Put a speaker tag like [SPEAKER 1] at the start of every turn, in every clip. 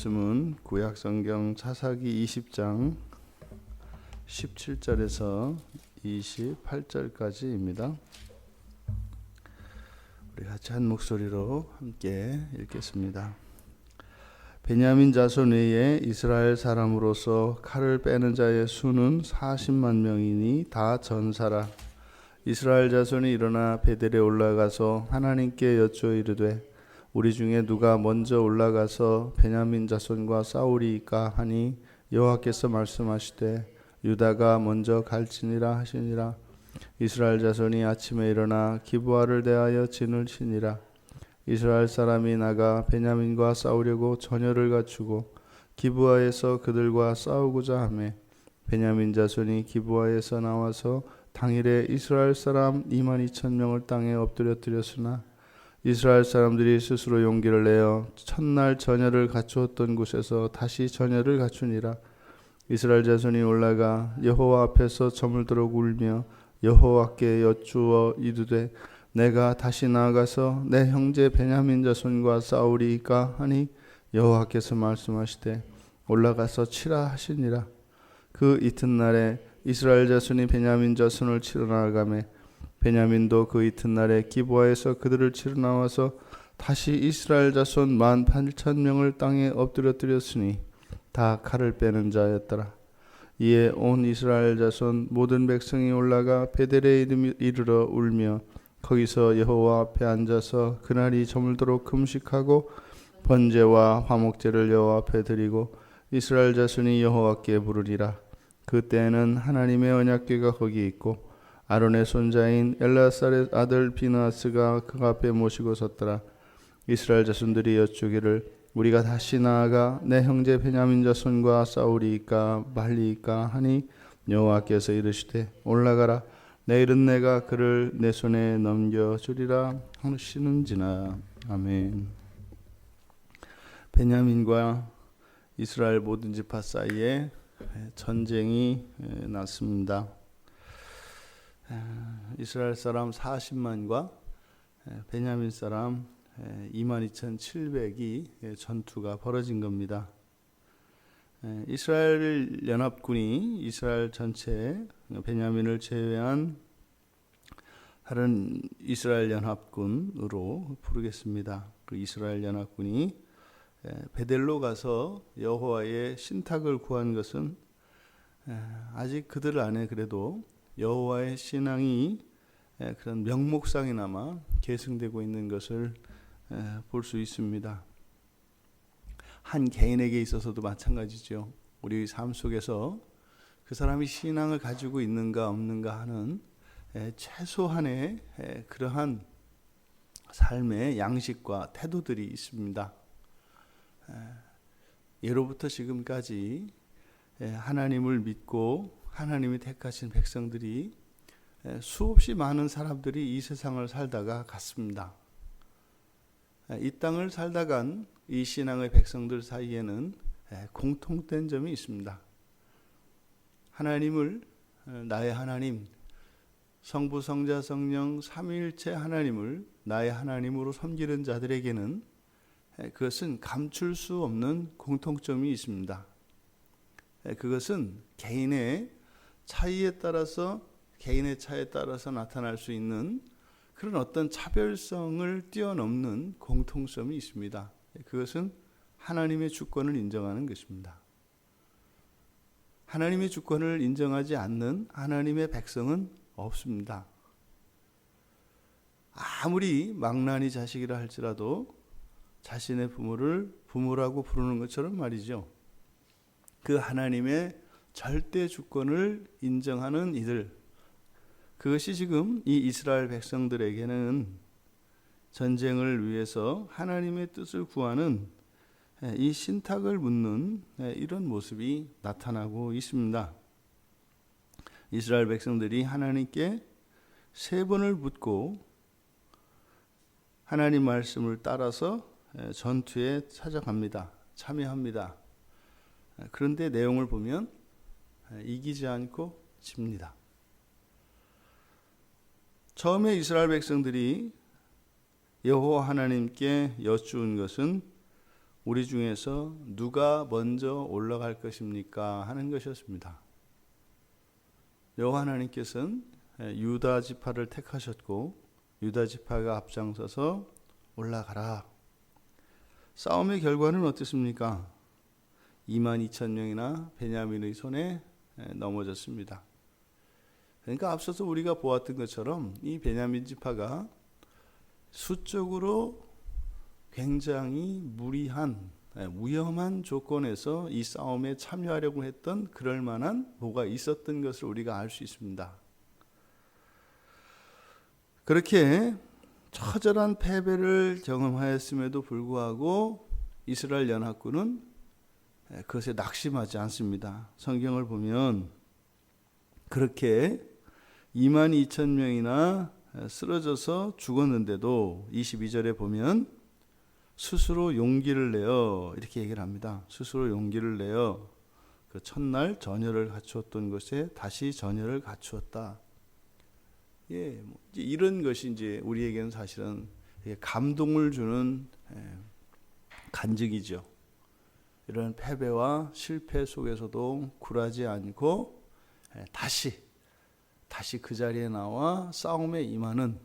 [SPEAKER 1] 말씀은 구약성경 사사기 20장 17절에서 28절까지입니다. 우리 같이 한 목소리로 함께 읽겠습니다. 베냐민 자손 외에 이스라엘 사람으로서 칼을 빼는 자의 수는 40만 명이니 다 전사라. 이스라엘 자손이 일어나 베델에 올라가서 하나님께 여쭈어 이르되 우리 중에 누가 먼저 올라가서 베냐민 자손과 싸우리이까 하니 여호와께서 말씀하시되 유다가 먼저 갈지니라 하시니라. 이스라엘 자손이 아침에 일어나 기브아를 대하여 진을 치니라. 이스라엘 사람이 나가 베냐민과 싸우려고 전열을 갖추고 기브아에서 그들과 싸우고자 하매 베냐민 자손이 기브아에서 나와서 당일에 이스라엘 사람 22,000명을 땅에 엎드려뜨렸으나 이스라엘 사람들이 스스로 용기를 내어 첫날 전열을 갖추었던 곳에서 다시 전열을 갖추니라. 이스라엘 자손이 올라가 여호와 앞에서 저물도록 울며 여호와께 여쭈어 이르되 내가 다시 나아가서 내 형제 베냐민 자손과 싸우리이까 하니 여호와께서 말씀하시되 올라가서 치라 하시니라. 그 이튿날에 이스라엘 자손이 베냐민 자손을 치러 나아가매 베냐민도 그 이튿날에 기브아에서 그들을 치러 나와서 다시 이스라엘 자손 18,000명을 땅에 엎드려뜨렸으니 다 칼을 빼는 자였더라. 이에 온 이스라엘 자손 모든 백성이 올라가 베델에 이르러 울며 거기서 여호와 앞에 앉아서 그날이 저물도록 금식하고 번제와 화목제를 여호와 앞에 드리고 이스라엘 자손이 여호와께 부르리라. 그때에는 하나님의 언약궤가 거기 있고 아론의 손자인 엘라살의 아들 비느하스가 그 앞에 모시고 섰더라. 이스라엘 자손들이 여쭈기를 우리가 다시 나아가 내 형제 베냐민 자손과 싸우리이까 말리이까 하니 여호와께서 이르시되 올라가라. 내일은 내가 그를 내 손에 넘겨주리라 하시는지나. 아멘. 베냐민과 이스라엘 모든 지파 사이에 전쟁이 났습니다. 이스라엘 사람 40만과 베냐민 사람 22,700이 전투가 벌어진 겁니다. 이스라엘 연합군이 이스라엘 전체 베냐민을 제외한 다른 이스라엘 연합군으로 부르겠습니다. 그 이스라엘 연합군이 베델로 가서 여호와의 신탁을 구한 것은 아직 그들 안에 그래도 여호와의 신앙이 그런 명목상이나마 계승되고 있는 것을 볼 수 있습니다. 한 개인에게 있어서도 마찬가지죠. 우리 삶 속에서 그 사람이 신앙을 가지고 있는가 없는가 하는 최소한의 그러한 삶의 양식과 태도들이 있습니다. 예로부터 지금까지 하나님을 믿고 하나님이 택하신 백성들이 수없이 많은 사람들이 이 세상을 살다가 갔습니다. 이 땅을 살다간 이 신앙의 백성들 사이에는 공통된 점이 있습니다. 하나님을 나의 하나님, 성부, 성자, 성령 삼위일체 하나님을 나의 하나님으로 섬기는 자들에게는 그것은 감출 수 없는 공통점이 있습니다. 그것은 개인의 차이에 따라서 개인의 차이에 따라서 나타날 수 있는 그런 어떤 차별성을 뛰어넘는 공통점이 있습니다. 그것은 하나님의 주권을 인정하는 것입니다. 하나님의 주권을 인정하지 않는 하나님의 백성은 없습니다. 아무리 망나니 자식이라 할지라도 자신의 부모를 부모라고 부르는 것처럼 말이죠. 그 하나님의 절대 주권을 인정하는 이들, 그것이 지금 이 이스라엘 백성들에게는 전쟁을 위해서 하나님의 뜻을 구하는 이 신탁을 묻는 이런 모습이 나타나고 있습니다. 이스라엘 백성들이 하나님께 3번을 묻고 하나님 말씀을 따라서 전투에 찾아갑니다. 참여합니다. 그런데 내용을 보면 이기지 않고 집니다. 처음에 이스라엘 백성들이 여호와 하나님께 여쭈은 것은 우리 중에서 누가 먼저 올라갈 것입니까? 하는 것이었습니다. 여호와 하나님께서는 유다 지파를 택하셨고 유다 지파가 앞장서서 올라가라. 싸움의 결과는 어떻습니까? 22,000명이나 베냐민의 손에 넘어졌습니다. 그러니까 앞서서 우리가 보았던 것처럼 이 베냐민 지파가 수적으로 굉장히 무리한 위험한 조건에서 이 싸움에 참여하려고 했던 그럴 만한 뭐가 있었던 것을 우리가 알 수 있습니다. 그렇게 처절한 패배를 경험하였음에도 불구하고 이스라엘 연합군은 그것에 낙심하지 않습니다. 성경을 보면 그렇게 22,000명이나 쓰러져서 죽었는데도 22절에 보면 스스로 용기를 내어 이렇게 얘기를 합니다. 스스로 용기를 내어 그 첫날 전열을 갖추었던 것에 다시 전열을 갖추었다. 예, 이제 이런 것이 이제 우리에게는 사실은 감동을 주는 간증이죠. 이런 패배와 실패 속에서도 굴하지 않고 다시 그 자리에 나와 싸움에 임하는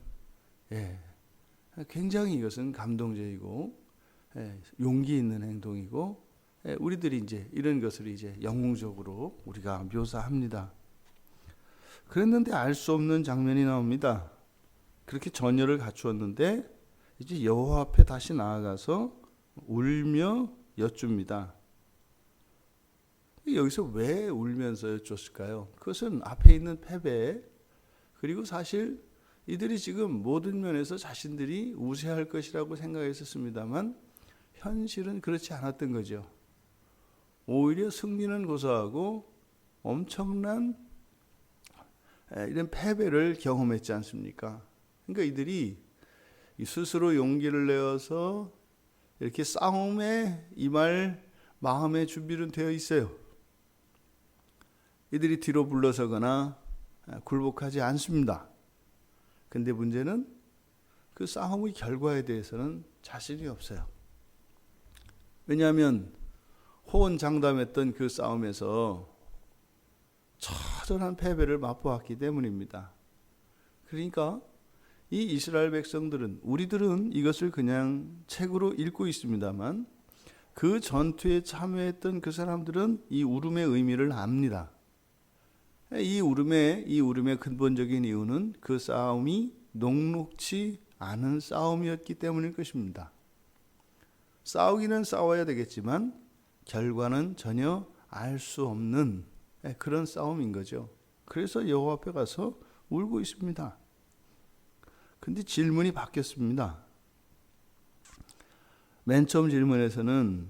[SPEAKER 1] 굉장히 이것은 감동적이고 용기 있는 행동이고 우리들이 이제 이런 것을 이제 영웅적으로 우리가 묘사합니다. 그랬는데 알 수 없는 장면이 나옵니다. 그렇게 전열을 갖추었는데 이제 여호와 앞에 다시 나아가서 울며 여쭙니다. 여기서 왜 울면서 여쭈었을까요? 그것은 앞에 있는 패배, 그리고 사실 이들이 지금 모든 면에서 자신들이 우세할 것이라고 생각했었습니다만 현실은 그렇지 않았던 거죠. 오히려 승리는 고사하고 엄청난 이런 패배를 경험했지 않습니까? 그러니까 이들이 스스로 용기를 내어서 이렇게 싸움에 임할 마음의 준비는 되어 있어요. 이들이 뒤로 물러서거나 굴복하지 않습니다. 근데 문제는 그 싸움의 결과에 대해서는 자신이 없어요. 왜냐하면 호언장담했던 그 싸움에서 처절한 패배를 맛보았기 때문입니다. 그러니까 이 이스라엘 백성들은, 우리들은 이것을 그냥 책으로 읽고 있습니다만 그 전투에 참여했던 그 사람들은 이 울음의 의미를 압니다. 이 울음의 근본적인 이유는 그 싸움이 녹록지 않은 싸움이었기 때문일 것입니다. 싸우기는 싸워야 되겠지만 결과는 전혀 알 수 없는 그런 싸움인 거죠. 그래서 여호와 앞에 가서 울고 있습니다. 근데 질문이 바뀌었습니다. 맨 처음 질문에서는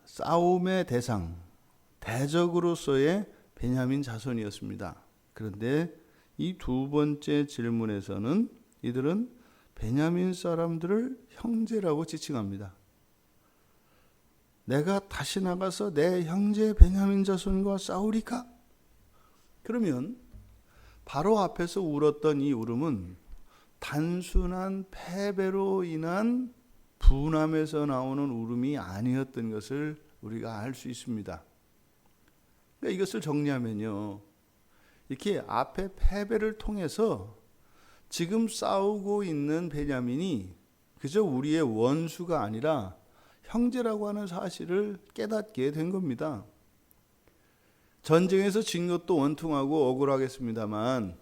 [SPEAKER 1] 싸움의 대상, 대적으로서의 베냐민 자손이었습니다. 그런데 이 두 번째 질문에서는 이들은 베냐민 사람들을 형제라고 지칭합니다. 내가 다시 나가서 내 형제 베냐민 자손과 싸우리까? 그러면 바로 앞에서 울었던 이 울음은 단순한 패배로 인한 분함에서 나오는 울음이 아니었던 것을 우리가 알 수 있습니다. 그러니까 이것을 정리하면요, 이렇게 앞에 패배를 통해서 지금 싸우고 있는 베냐민이 그저 우리의 원수가 아니라 형제라고 하는 사실을 깨닫게 된 겁니다. 전쟁에서 진 것도 원통하고 억울하겠습니다만,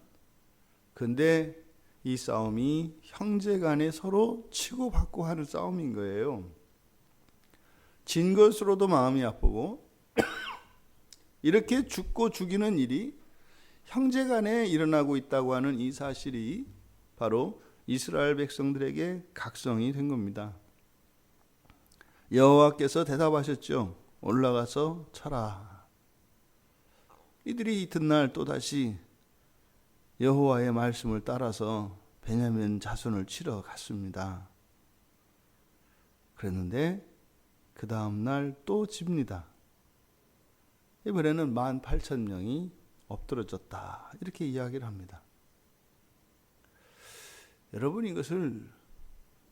[SPEAKER 1] 근데 이 싸움이 형제 간에 서로 치고받고 하는 싸움인 거예요. 진 것으로도 마음이 아프고 이렇게 죽고 죽이는 일이 형제 간에 일어나고 있다고 하는 이 사실이 바로 이스라엘 백성들에게 각성이 된 겁니다. 여호와께서 대답하셨죠. 올라가서 쳐라. 이들이 이튿날 또다시 여호와의 말씀을 따라서 베냐민 자손을 치러 갔습니다. 그랬는데 그 다음 날 또 집니다. 이번에는 18,000명이 엎드러졌다, 이렇게 이야기를 합니다. 여러분, 이것을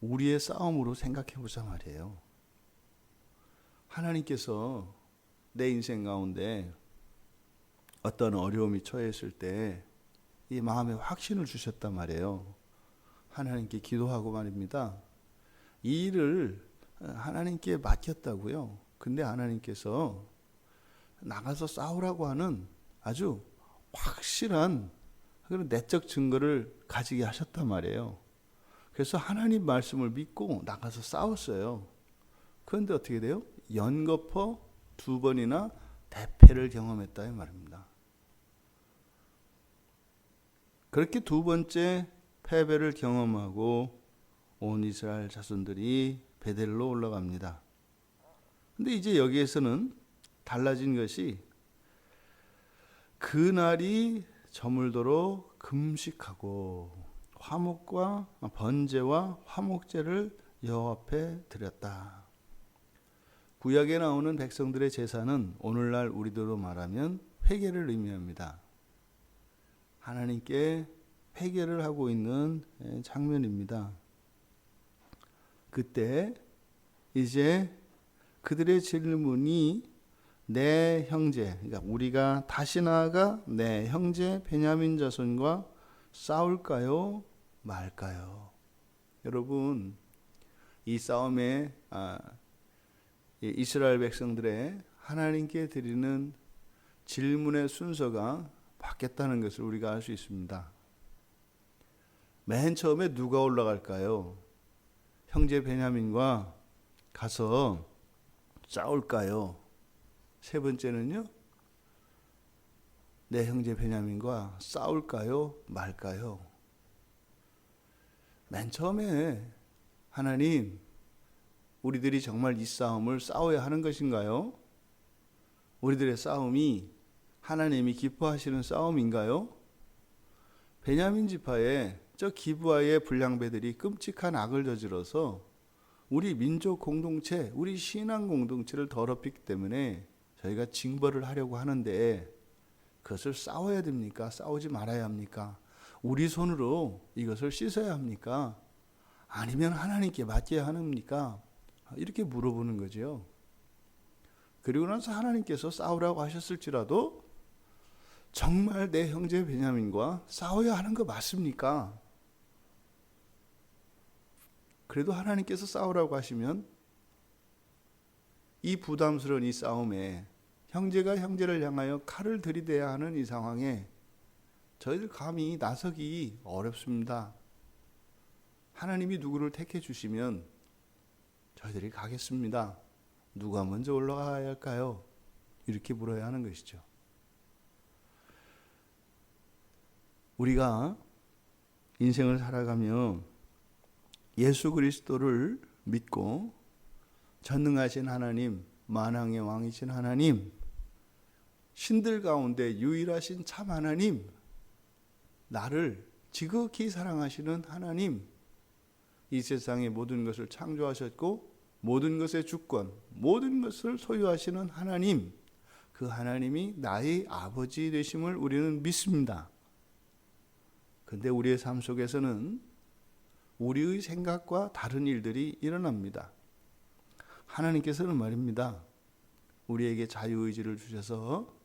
[SPEAKER 1] 우리의 싸움으로 생각해 보자 말이에요. 하나님께서 내 인생 가운데 어떤 어려움이 처했을 때 이 마음에 확신을 주셨단 말이에요. 하나님께 기도하고 말입니다. 이 일을 하나님께 맡겼다고요. 근데 하나님께서 나가서 싸우라고 하는 아주 확실한 그런 내적 증거를 가지게 하셨단 말이에요. 그래서 하나님 말씀을 믿고 나가서 싸웠어요. 그런데 어떻게 돼요? 연거푸 2번이나 대패를 경험했다 이 말입니다. 그렇게 2번째 패배를 경험하고 온 이스라엘 자손들이 베델로 올라갑니다. 근데 이제 여기에서는 달라진 것이 그날이 저물도록 금식하고 화목과 번제와 화목제를 여호와 앞에 드렸다. 구약에 나오는 백성들의 제사는 오늘날 우리들로 말하면 회개를 의미합니다. 하나님께 회개를 하고 있는 장면입니다. 그때 이제 그들의 질문이 내 형제, 그러니까 우리가 다시 나아가 내 형제 베냐민 자손과 싸울까요? 말까요? 여러분, 이 싸움에 이스라엘 백성들의 하나님께 드리는 질문의 순서가 바뀌었다는 것을 우리가 알 수 있습니다. 맨 처음에 누가 올라갈까요? 형제 베냐민과 가서 싸울까요? 세 번째는요, 내 형제 베냐민과 싸울까요? 말까요? 맨 처음에 하나님, 우리들이 정말 이 싸움을 싸워야 하는 것인가요? 우리들의 싸움이 하나님이 기뻐하시는 싸움인가요? 베냐민 지파의 저 기브아의 불량배들이 끔찍한 악을 저질러서 우리 민족 공동체, 우리 신앙 공동체를 더럽히기 때문에 저희가 징벌을 하려고 하는데 그것을 싸워야 됩니까? 싸우지 말아야 합니까? 우리 손으로 이것을 씻어야 합니까? 아니면 하나님께 맡겨야 합니까? 이렇게 물어보는 거죠. 그리고 나서 하나님께서 싸우라고 하셨을지라도 정말 내 형제 베냐민과 싸워야 하는 거 맞습니까? 그래도 하나님께서 싸우라고 하시면 이 부담스러운 이 싸움에 형제가 형제를 향하여 칼을 들이대야 하는 이 상황에 저희들 감히 나서기 어렵습니다. 하나님이 누구를 택해 주시면 저희들이 가겠습니다. 누가 먼저 올라가야 할까요? 이렇게 물어야 하는 것이죠. 우리가 인생을 살아가며 예수 그리스도를 믿고 전능하신 하나님, 만왕의 왕이신 하나님, 신들 가운데 유일하신 참 하나님, 나를 지극히 사랑하시는 하나님, 이 세상의 모든 것을 창조하셨고 모든 것의 주권, 모든 것을 소유하시는 하나님, 그 하나님이 나의 아버지 되심을 우리는 믿습니다. 그런데 우리의 삶 속에서는 우리의 생각과 다른 일들이 일어납니다. 하나님께서는 말입니다, 우리에게 자유의지를 주셔서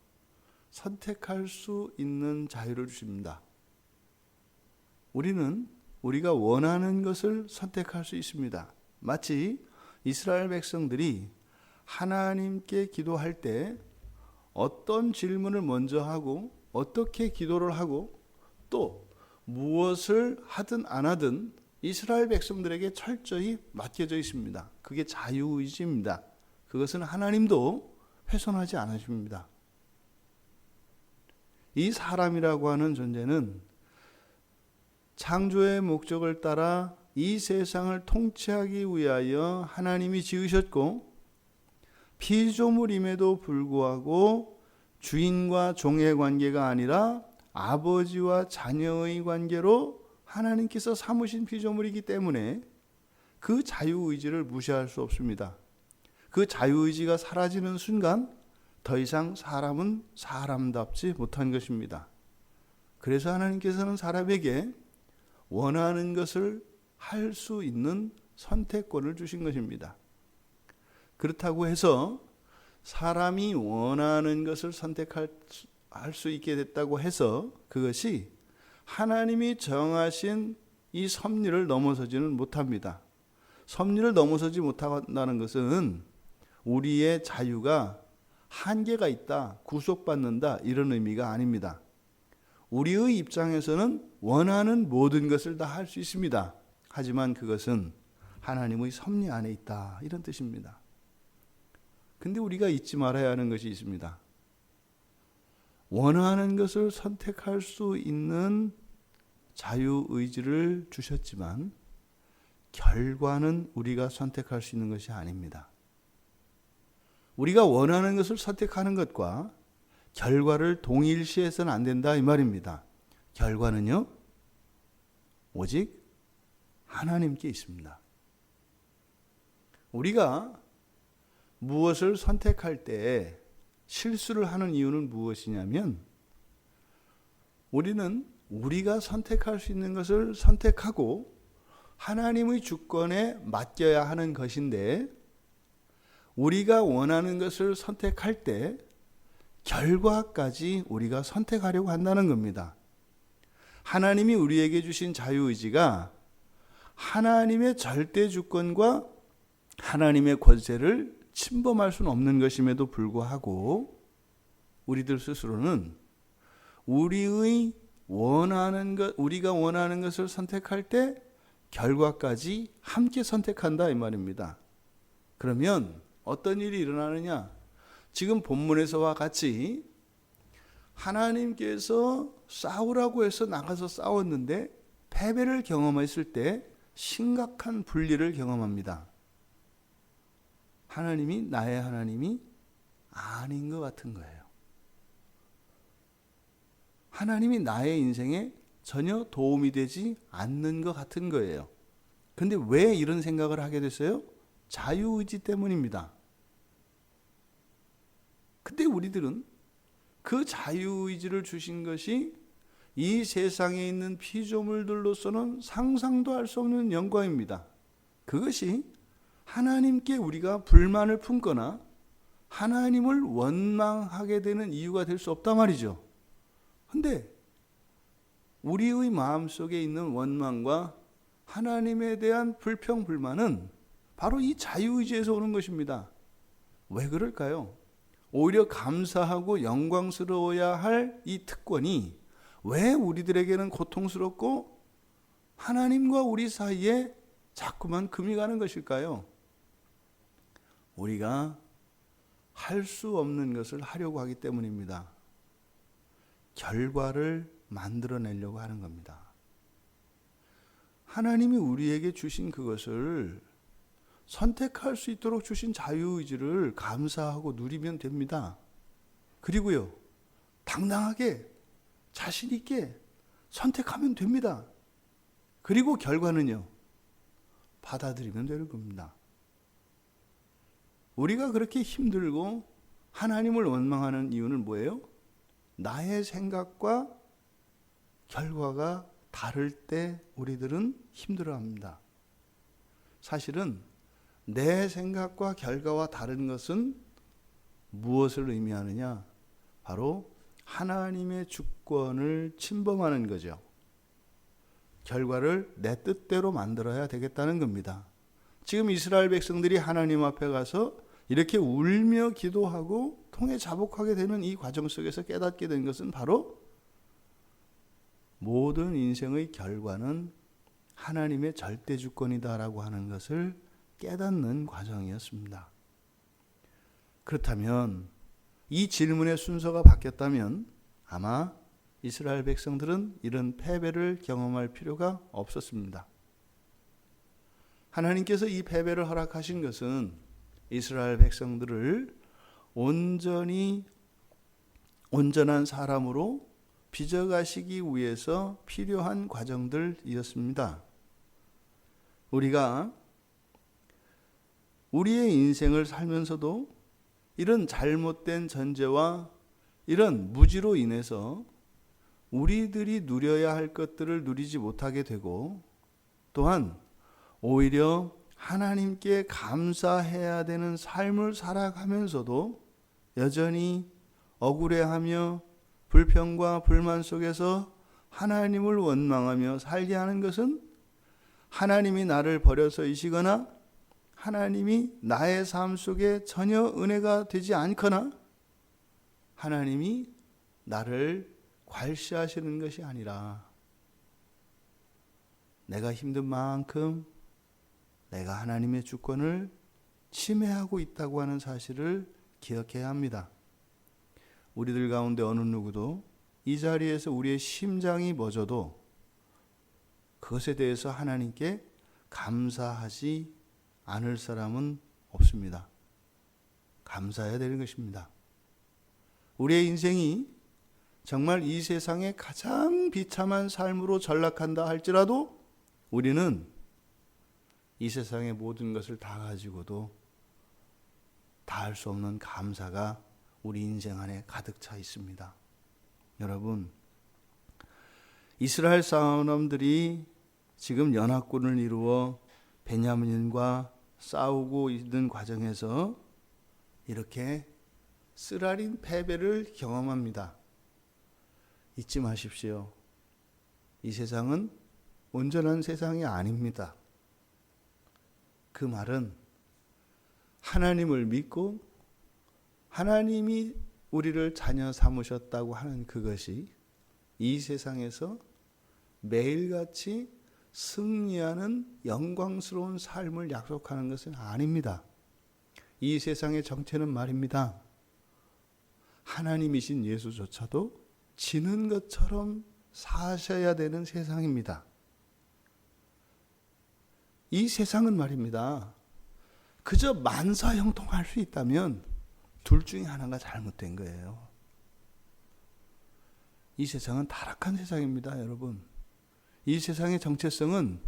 [SPEAKER 1] 선택할 수 있는 자유를 주십니다. 우리는 우리가 원하는 것을 선택할 수 있습니다. 마치 이스라엘 백성들이 하나님께 기도할 때 어떤 질문을 먼저 하고 어떻게 기도를 하고 또 무엇을 하든 안 하든 이스라엘 백성들에게 철저히 맡겨져 있습니다. 그게 자유의지입니다. 그것은 하나님도 훼손하지 않으십니다. 이 사람이라고 하는 존재는 창조의 목적을 따라 이 세상을 통치하기 위하여 하나님이 지으셨고 피조물임에도 불구하고 주인과 종의 관계가 아니라 아버지와 자녀의 관계로 하나님께서 삼으신 피조물이기 때문에 그 자유의지를 무시할 수 없습니다. 그 자유의지가 사라지는 순간 더 이상 사람은 사람답지 못한 것입니다. 그래서 하나님께서는 사람에게 원하는 것을 할 수 있는 선택권을 주신 것입니다. 그렇다고 해서 사람이 원하는 것을 선택할 수 있게 됐다고 해서 그것이 하나님이 정하신 이 섭리를 넘어서지는 못합니다. 섭리를 넘어서지 못한다는 것은 우리의 자유가 한계가 있다, 구속받는다 이런 의미가 아닙니다. 우리의 입장에서는 원하는 모든 것을 다 할 수 있습니다. 하지만 그것은 하나님의 섭리 안에 있다 이런 뜻입니다. 근데 우리가 잊지 말아야 하는 것이 있습니다. 원하는 것을 선택할 수 있는 자유의지를 주셨지만 결과는 우리가 선택할 수 있는 것이 아닙니다. 우리가 원하는 것을 선택하는 것과 결과를 동일시해서는 안 된다 이 말입니다. 결과는요, 오직 하나님께 있습니다. 우리가 무엇을 선택할 때 실수를 하는 이유는 무엇이냐면 우리는 우리가 선택할 수 있는 것을 선택하고 하나님의 주권에 맡겨야 하는 것인데 우리가 원하는 것을 선택할 때 결과까지 우리가 선택하려고 한다는 겁니다. 하나님이 우리에게 주신 자유의지가 하나님의 절대 주권과 하나님의 권세를 침범할 수는 없는 것임에도 불구하고 우리들 스스로는 우리가 원하는 것을 선택할 때 결과까지 함께 선택한다 이 말입니다. 그러면 어떤 일이 일어나느냐? 지금 본문에서와 같이 하나님께서 싸우라고 해서 나가서 싸웠는데 패배를 경험했을 때 심각한 분리를 경험합니다. 하나님이 나의 하나님이 아닌 것 같은 거예요. 하나님이 나의 인생에 전혀 도움이 되지 않는 것 같은 거예요. 근데 왜 이런 생각을 하게 됐어요? 자유의지 때문입니다. 근데 우리들은 그 자유의지를 주신 것이 이 세상에 있는 피조물들로서는 상상도 할 수 없는 영광입니다. 그것이 하나님께 우리가 불만을 품거나 하나님을 원망하게 되는 이유가 될 수 없단 말이죠. 근데 우리의 마음속에 있는 원망과 하나님에 대한 불평, 불만은 바로 이 자유의지에서 오는 것입니다. 왜 그럴까요? 오히려 감사하고 영광스러워야 할 이 특권이 왜 우리들에게는 고통스럽고 하나님과 우리 사이에 자꾸만 금이 가는 것일까요? 우리가 할 수 없는 것을 하려고 하기 때문입니다. 결과를 만들어내려고 하는 겁니다. 하나님이 우리에게 주신 그것을 선택할 수 있도록 주신 자유의지를 감사하고 누리면 됩니다. 그리고요, 당당하게 자신 있게 선택하면 됩니다. 그리고 결과는요, 받아들이면 되는 겁니다. 우리가 그렇게 힘들고 하나님을 원망하는 이유는 뭐예요? 나의 생각과 결과가 다를 때 우리들은 힘들어합니다. 사실은 내 생각과 결과와 다른 것은 무엇을 의미하느냐? 바로 하나님의 주권을 침범하는 거죠. 결과를 내 뜻대로 만들어야 되겠다는 겁니다. 지금 이스라엘 백성들이 하나님 앞에 가서 이렇게 울며 기도하고 통해 자복하게 되는 이 과정 속에서 깨닫게 된 것은 바로 모든 인생의 결과는 하나님의 절대 주권이다라고 하는 것을 깨닫는 과정이었습니다. 그렇다면 이 질문의 순서가 바뀌었다면 아마 이스라엘 백성들은 이런 패배를 경험할 필요가 없었습니다. 하나님께서 이 패배를 허락하신 것은 이스라엘 백성들을 온전한 사람으로 빚어가시기 위해서 필요한 과정들이었습니다. 우리가 우리의 인생을 살면서도 이런 잘못된 전제와 이런 무지로 인해서 우리들이 누려야 할 것들을 누리지 못하게 되고 또한 오히려 하나님께 감사해야 되는 삶을 살아가면서도 여전히 억울해하며 불평과 불만 속에서 하나님을 원망하며 살게 하는 것은 하나님이 나를 버려서이시거나 하나님이 나의 삶 속에 전혀 은혜가 되지 않거나 하나님이 나를 괄시하시는 것이 아니라 내가 힘든 만큼 내가 하나님의 주권을 침해하고 있다고 하는 사실을 기억해야 합니다. 우리들 가운데 어느 누구도 이 자리에서 우리의 심장이 멎어도 그것에 대해서 하나님께 감사하지 않을 사람은 없습니다. 감사해야 되는 것입니다. 우리의 인생이 정말 이 세상의 가장 비참한 삶으로 전락한다 할지라도 우리는 이 세상의 모든 것을 다 가지고도 다 할 수 없는 감사가 우리 인생 안에 가득 차 있습니다. 여러분, 이스라엘 사람들이 지금 연합군을 이루어 베냐민과 싸우고 있는 과정에서 이렇게 쓰라린 패배를 경험합니다. 잊지 마십시오. 이 세상은 온전한 세상이 아닙니다. 그 말은 하나님을 믿고 하나님이 우리를 자녀 삼으셨다고 하는 그것이 이 세상에서 매일같이 승리하는 영광스러운 삶을 약속하는 것은 아닙니다. 이 세상의 정체는 말입니다. 하나님이신 예수조차도 지는 것처럼 사셔야 되는 세상입니다. 이 세상은 말입니다. 그저 만사형통할 수 있다면 둘 중에 하나가 잘못된 거예요. 이 세상은 타락한 세상입니다, 여러분. 이 세상의 정체성은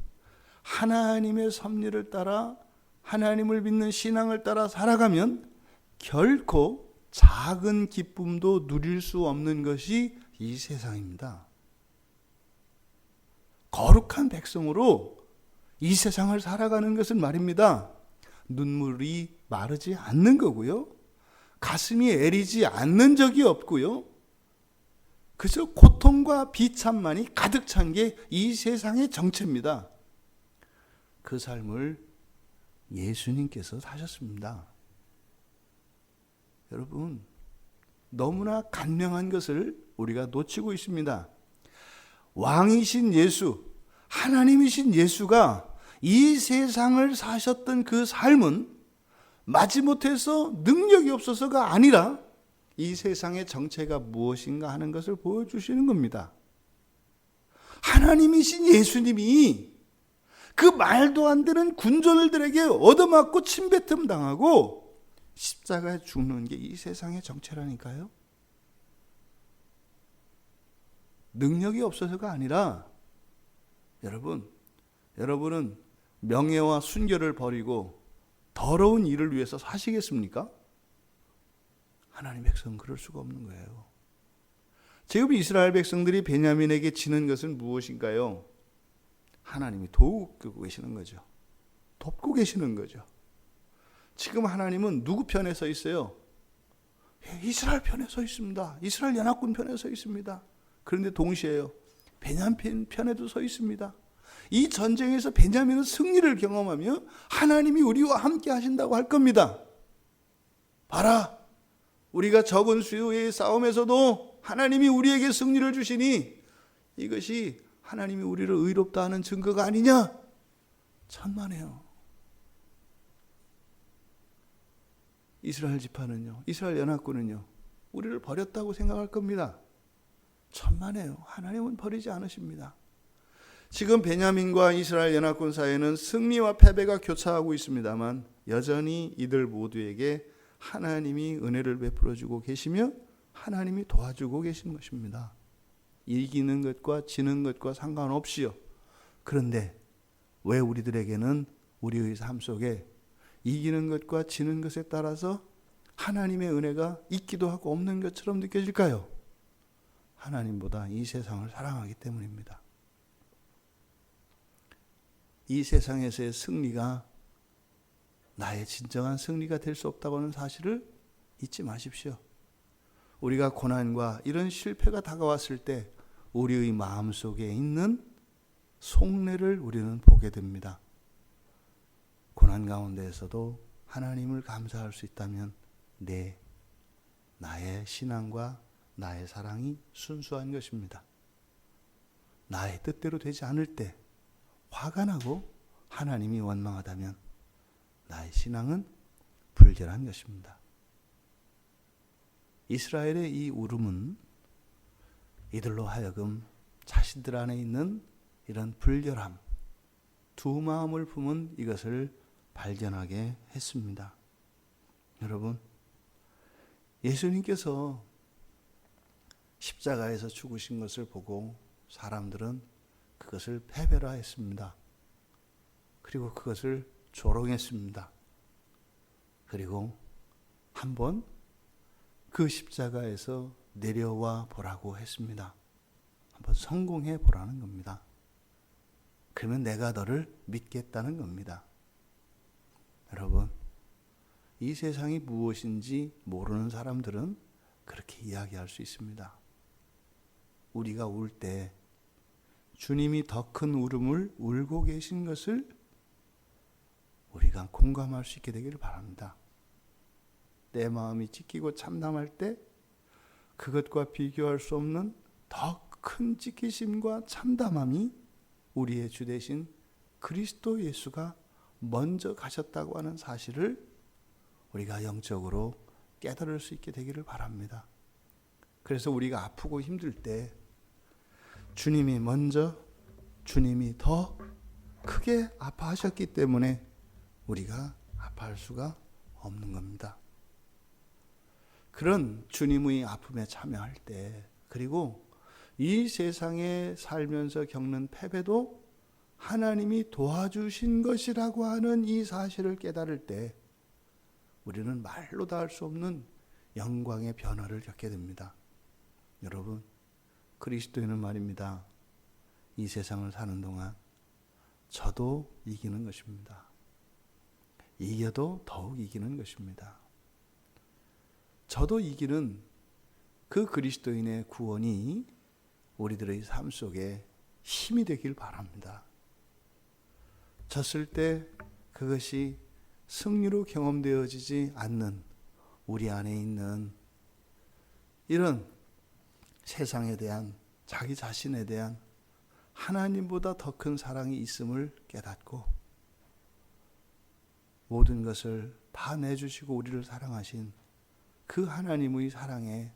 [SPEAKER 1] 하나님의 섭리를 따라 하나님을 믿는 신앙을 따라 살아가면 결코 작은 기쁨도 누릴 수 없는 것이 이 세상입니다. 거룩한 백성으로 이 세상을 살아가는 것은 말입니다. 눈물이 마르지 않는 거고요. 가슴이 애리지 않는 적이 없고요. 그저 고통과 비참만이 가득 찬 게 이 세상의 정체입니다. 그 삶을 예수님께서 사셨습니다. 여러분, 너무나 간명한 것을 우리가 놓치고 있습니다. 왕이신 예수, 하나님이신 예수가 이 세상을 사셨던 그 삶은 마지못해서 능력이 없어서가 아니라 이 세상의 정체가 무엇인가 하는 것을 보여주시는 겁니다. 하나님이신 예수님이 그 말도 안 되는 군졸들에게 얻어맞고 침뱉음 당하고 십자가에 죽는 게 이 세상의 정체라니까요. 능력이 없어서가 아니라 여러분은 명예와 순결을 버리고 더러운 일을 위해서 사시겠습니까? 하나님의 백성은 그럴 수가 없는 거예요. 지금 이스라엘 백성들이 베냐민에게 지는 것은 무엇인가요? 하나님이 도우고 계시는 거죠. 돕고 계시는 거죠. 지금 하나님은 누구 편에 서 있어요? 이스라엘 편에 서 있습니다. 이스라엘 연합군 편에 서 있습니다. 그런데 동시에요, 베냐민 편에도 서 있습니다. 이 전쟁에서 베냐민은 승리를 경험하며 하나님이 우리와 함께 하신다고 할 겁니다. 봐라, 우리가 적은 수의 싸움에서도 하나님이 우리에게 승리를 주시니 이것이 하나님이 우리를 의롭다 하는 증거가 아니냐? 천만에요. 이스라엘 지파는요, 이스라엘 연합군은요, 우리를 버렸다고 생각할 겁니다. 천만에요. 하나님은 버리지 않으십니다. 지금 베냐민과 이스라엘 연합군 사이에는 승리와 패배가 교차하고 있습니다만 여전히 이들 모두에게 하나님이 은혜를 베풀어주고 계시며 하나님이 도와주고 계신 것입니다. 이기는 것과 지는 것과 상관없이요. 그런데 왜 우리들에게는 우리의 삶 속에 이기는 것과 지는 것에 따라서 하나님의 은혜가 있기도 하고 없는 것처럼 느껴질까요? 하나님보다 이 세상을 사랑하기 때문입니다. 이 세상에서의 승리가 나의 진정한 승리가 될 수 없다고 하는 사실을 잊지 마십시오. 우리가 고난과 이런 실패가 다가왔을 때 우리의 마음속에 있는 속내를 우리는 보게 됩니다. 고난 가운데에서도 하나님을 감사할 수 있다면 나의 신앙과 나의 사랑이 순수한 것입니다. 나의 뜻대로 되지 않을 때 화가 나고 하나님이 원망하다면 나의 신앙은 불결한 것입니다. 이스라엘의 이 울음은 이들로 하여금 자신들 안에 있는 이런 불결함, 두 마음을 품은 이것을 발견하게 했습니다. 여러분, 예수님께서 십자가에서 죽으신 것을 보고 사람들은 그것을 패배라했습니다. 그리고 그것을 조롱했습니다. 그리고 한번 그 십자가에서 내려와 보라고 했습니다. 한번 성공해 보라는 겁니다. 그러면 내가 너를 믿겠다는 겁니다. 여러분, 이 세상이 무엇인지 모르는 사람들은 그렇게 이야기할 수 있습니다. 우리가 울 때 주님이 더 큰 울음을 울고 계신 것을 우리가 공감할 수 있게 되기를 바랍니다. 내 마음이 찢기고 참담할 때 그것과 비교할 수 없는 더 큰 찢기심과 참담함이 우리의 주 되신 그리스도 예수가 먼저 가셨다고 하는 사실을 우리가 영적으로 깨달을 수 있게 되기를 바랍니다. 그래서 우리가 아프고 힘들 때 주님이 더 크게 아파하셨기 때문에 우리가 아파할 수가 없는 겁니다. 그런 주님의 아픔에 참여할 때, 그리고 이 세상에 살면서 겪는 패배도 하나님이 도와주신 것이라고 하는 이 사실을 깨달을 때 우리는 말로 다 할 수 없는 영광의 변화를 겪게 됩니다. 여러분, 그리스도인은 말입니다. 이 세상을 사는 동안 저도 이기는 것입니다. 이겨도 더욱 이기는 것입니다. 저도 이기는 그 그리스도인의 구원이 우리들의 삶 속에 힘이 되길 바랍니다. 졌을 때 그것이 승리로 경험되어지지 않는 우리 안에 있는 이런 세상에 대한, 자기 자신에 대한 하나님보다 더 큰 사랑이 있음을 깨닫고 모든 것을 다 내주시고 우리를 사랑하신 그 하나님의 사랑에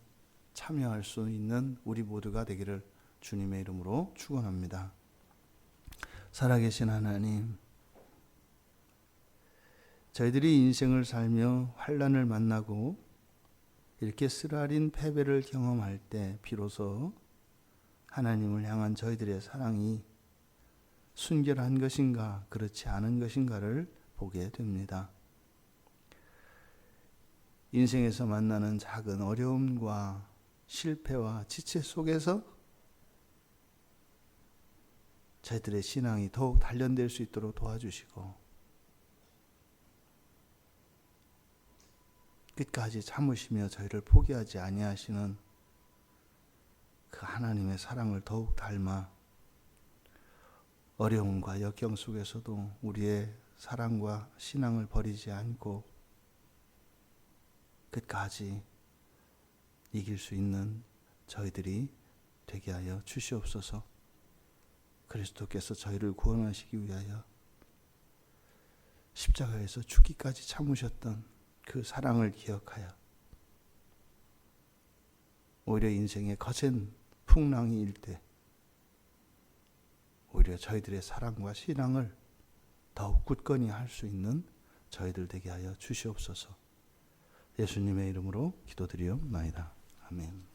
[SPEAKER 1] 참여할 수 있는 우리 모두가 되기를 주님의 이름으로 축원합니다. 살아계신 하나님, 저희들이 인생을 살며 환난을 만나고 이렇게 쓰라린 패배를 경험할 때 비로소 하나님을 향한 저희들의 사랑이 순결한 것인가 그렇지 않은 것인가를 보게 됩니다. 인생에서 만나는 작은 어려움과 실패와 지체 속에서 저희들의 신앙이 더욱 단련될 수 있도록 도와주시고 끝까지 참으시며 저희를 포기하지 아니하시는 그 하나님의 사랑을 더욱 닮아 어려움과 역경 속에서도 우리의 사랑과 신앙을 버리지 않고 끝까지 이길 수 있는 저희들이 되게 하여 주시옵소서. 그리스도께서 저희를 구원하시기 위하여 십자가에서 죽기까지 참으셨던 그 사랑을 기억하여 오히려 인생의 거센 풍랑이 일 때 오히려 저희들의 사랑과 신앙을 더욱 굳건히 할 수 있는 저희들 되게 하여 주시옵소서. 예수님의 이름으로 기도드리옵나이다. 아멘.